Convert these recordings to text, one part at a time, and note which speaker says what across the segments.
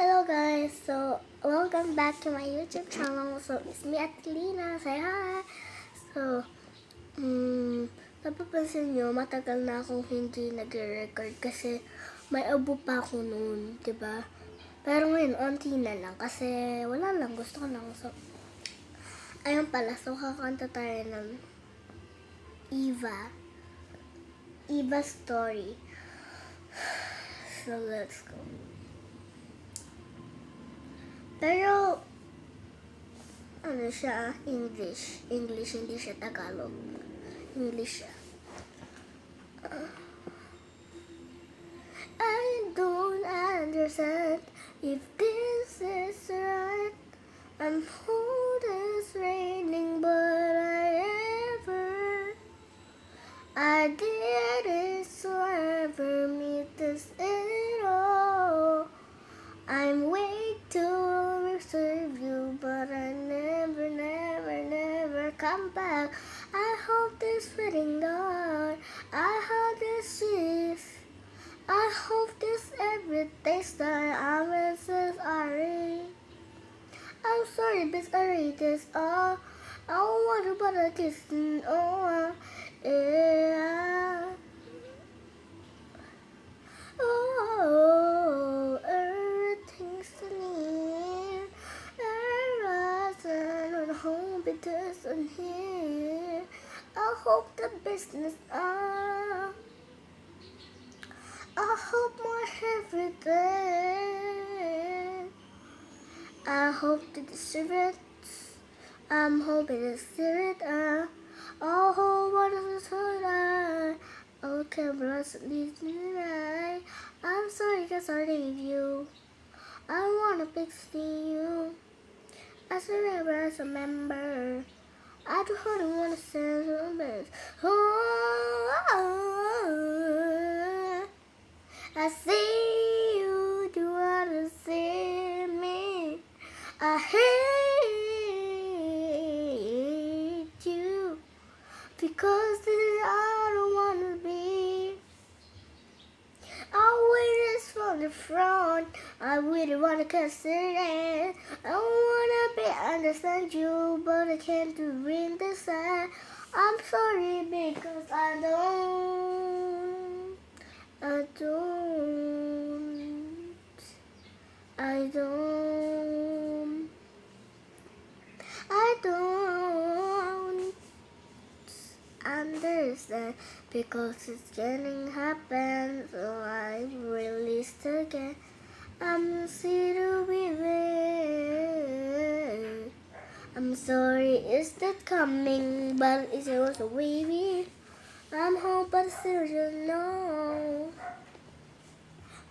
Speaker 1: Hello guys, so welcome back to my YouTube channel. So it's me at Lina, say hi. So, napapansin nyo, matagal na akong hindi nag-record kasi may abo pa ako noon, diba? Pero ngayon, onti na lang kasi wala lang, gusto ko lang. So, ayun pala, so kakanta tayo ng Eva story. So let's go. Pero, ano siya, English, hindi siya Tagalog. English siya. I don't understand if this is right. I'm cold as raining, but I didn't ever meet this at all. I'm way to serve you, but I never come back. I hope this wedding done. I hope this is. I hope this everything's done. I'm so sorry. I'm sorry, but sorry this all. I don't want to but a kiss. Oh, yeah. Oh, everything's near. And home because I'm here. I hope the business I hope more everything. I hope to deserve it. I'm hoping to see it. Oh, what is it? Okay, bros, tonight. I'm sorry, cause I need you. I wanna fix you. As a member, as a member. I just wanna say something. Oh, I see you, do wanna see me. I hate you because I don't wanna be. I witness from the front. I really wanna consider it. I wanna be understand you, but I can't do in the side. I'm sorry because I don't. Understand because it's getting happen, so I released again. I'm see to be there. I'm sorry, is that coming? But it was a wavy. I'm home, but still you know.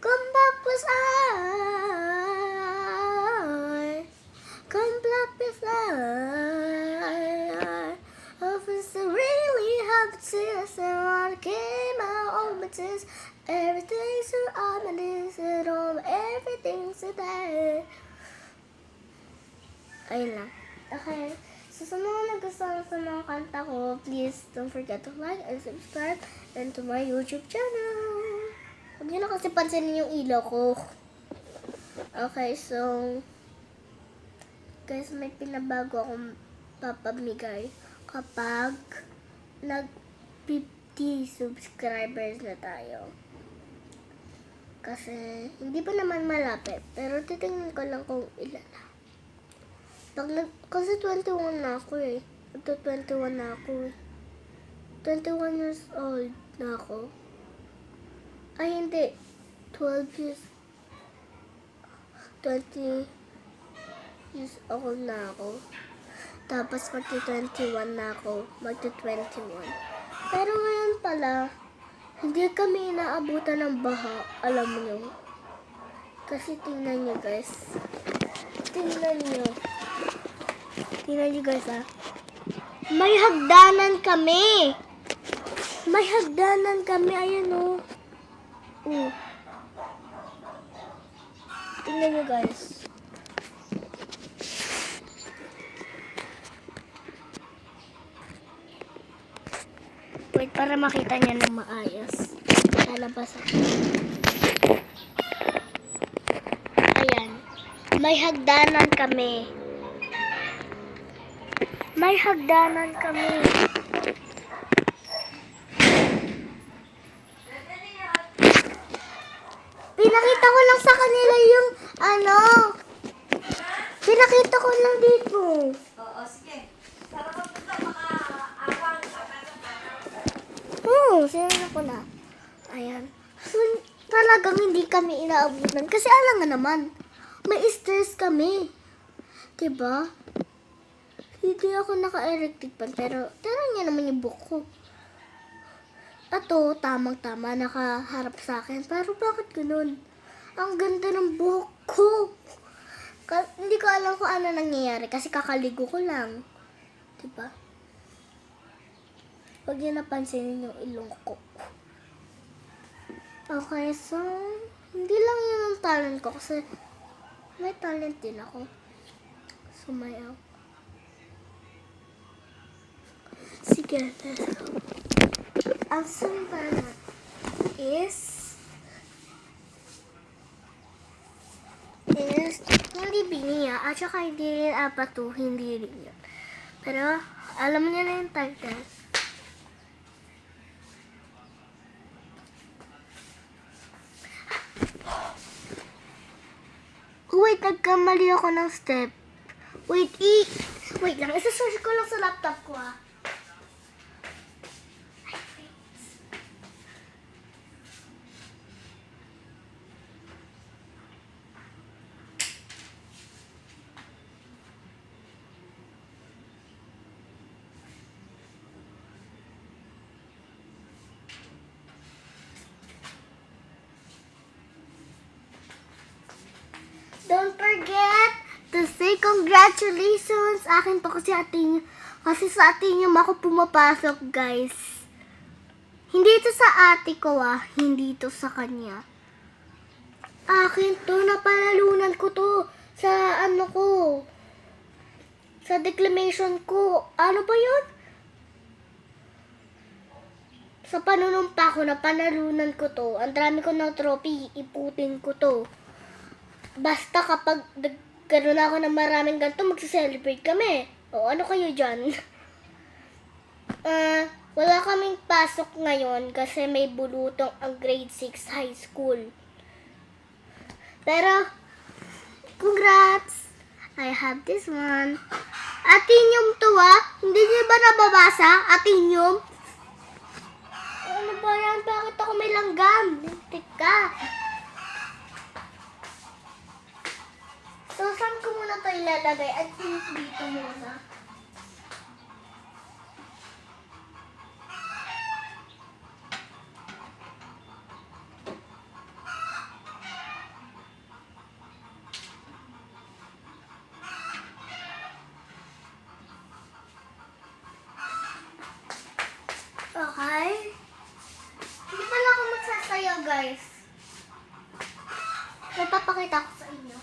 Speaker 1: Come back with I. Come back with I. Officer really have tears and I came out on my tears. Everything's so ominous and all everything's so bad. Ayun lang. Okay. So sa mga nagustuhan sa mga kanta ko, please don't forget to like and subscribe and to my YouTube channel. Huwag nyo na kasi pansinin yung ilaw ko. Okay, so guys, may pinabago akong papamigay kapag nag 50 subscribers na tayo. Kasi hindi pa naman malapit, pero titingnan ko lang kung ilan na. Kasi 21 na ako eh. 21 na ako eh. 21 years old na ako. Ay, hindi. 12 years. 20 years old na ako. Tapos magti-21 na ako. Magti-21. Pero ngayon pala, hindi kami inaabutan ng baha. Alam nyo. Kasi tingnan nyo guys. Tingnan nyo guys ha. May hagdanan kami. Ayan o. Tingnan nyo guys. Wait, para makita niya ng maayos. Lalabas ako. Ayan. May hagdanan kami. May hagdanan kami. Pinakita ko lang sa kanila yung pinakita ko lang dito.
Speaker 2: Oo, sige. Para magpunta makaawang.
Speaker 1: Sinala ko na. Ayan. So, talagang hindi kami inaabutan. Kasi alam nga naman, may stress kami. Diba? Hindi ako naka-erected pan, pero tara niya naman yung buhok ko. Ato, tamang-tama, nakaharap sa akin. Pero bakit ganun? Ang ganda ng buhok ko. Hindi ko alam kung ano nangyayari kasi kakaligo ko lang. Diba? Huwag niyo napansinin yung ilong ko. Okay, so, hindi lang yun ang talent ko kasi may talent din ako. Sumayaw. Sige, let's go. Ang sumpa is hindi biniya at saka hindi rin apatu, hindi rin yun. Pero, alam niyo na yung title. Wait, nagkamali ako ng step. Wait lang. Isa-search ko lang sa laptop ko, Don't forget to say congratulations. Akin to kasi kasi sa atin yung ako pumapasok, guys. Hindi ito sa ate ko, Hindi ito sa kanya. Akin to, napanalunan ko to sa ko. Sa declamation ko. Ano ba yun? Sa panunumpa ko, napanalunan ko to. Ang dami ko ng trophy, iputin ko to. Basta kapag nagkaroon ako ng maraming ganito, magsa-celebrate kami. O, ano kayo dyan? Wala kaming pasok ngayon kasi may bulutong ang grade 6 high school. Pero, congrats! I have this one. Atinyum to, Hindi niyo ba nababasa? Atinyum? Ano ba yan? Bakit ako may langgam? Lintik ka. So, saan ko muna ito ilalagay? At dito muna. Okay. Hindi pala ako magsasayaw, guys. May papakita ko sa inyo.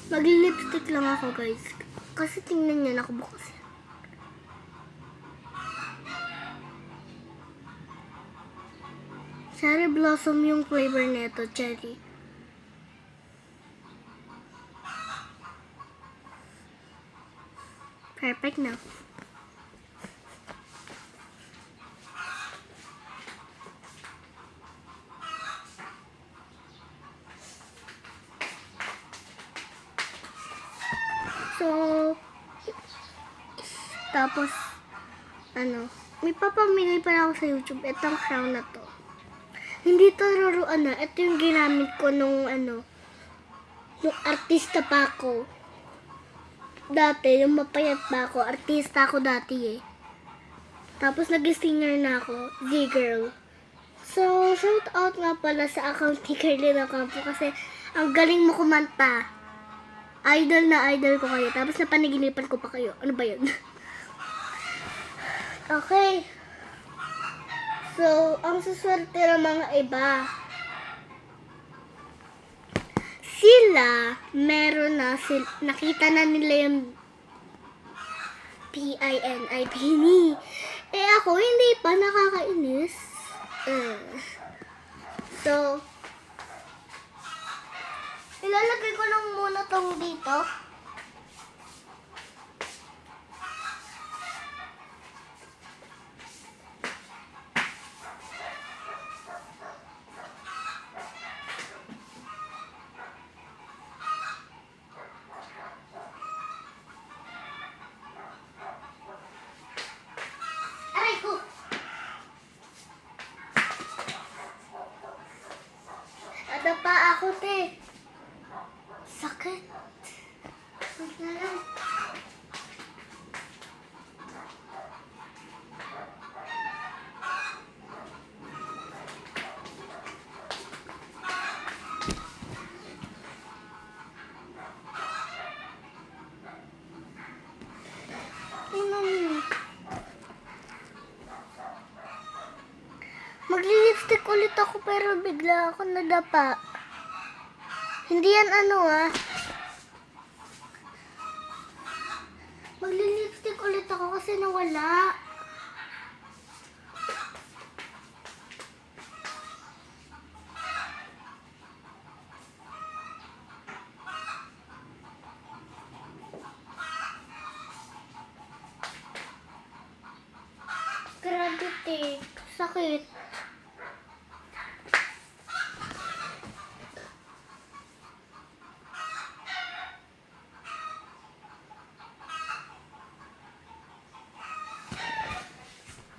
Speaker 1: Mag-lipstick lang ako, guys. Kasi tingnan niya, nakabukas yan. Cherry Blossom yung flavor nito, cherry. Perfect na. So, tapos, may papamili pa ako sa YouTube. Itong crown na to. Hindi to ruruan na. Ito yung ginamit ko nung artista pa ako. Dati, yung mapayat pa ako. Artista ako dati eh. Tapos nag-singer na ako. Z-girl. So, shout out nga pala sa account ni Carlina Campo kasi ang galing mo kumanta. Idol na idol ko kayo. Tapos napanaginipan ko pa kayo. Ano ba yun? Okay. So, ang suswerte ng mga iba. Sila, meron na, nakita na nila yung PINI. Eh ako, hindi pa, nakakainis. So, ilalagay ko lang muna tong dito. Aray ko! Nadapa ako, te. Sakit. Wait na lang. Tingnan mo. Magli-lipstick ulit ako pero bigla ako nadapa. Hindi yan ano Magli-lipstick ulit ako kasi nawala. Grabe, te. Sakit.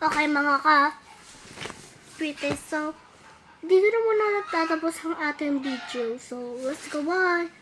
Speaker 1: Okay mga pretty, so dito na muna nagtatapos ang ating video. So, let's go, bye!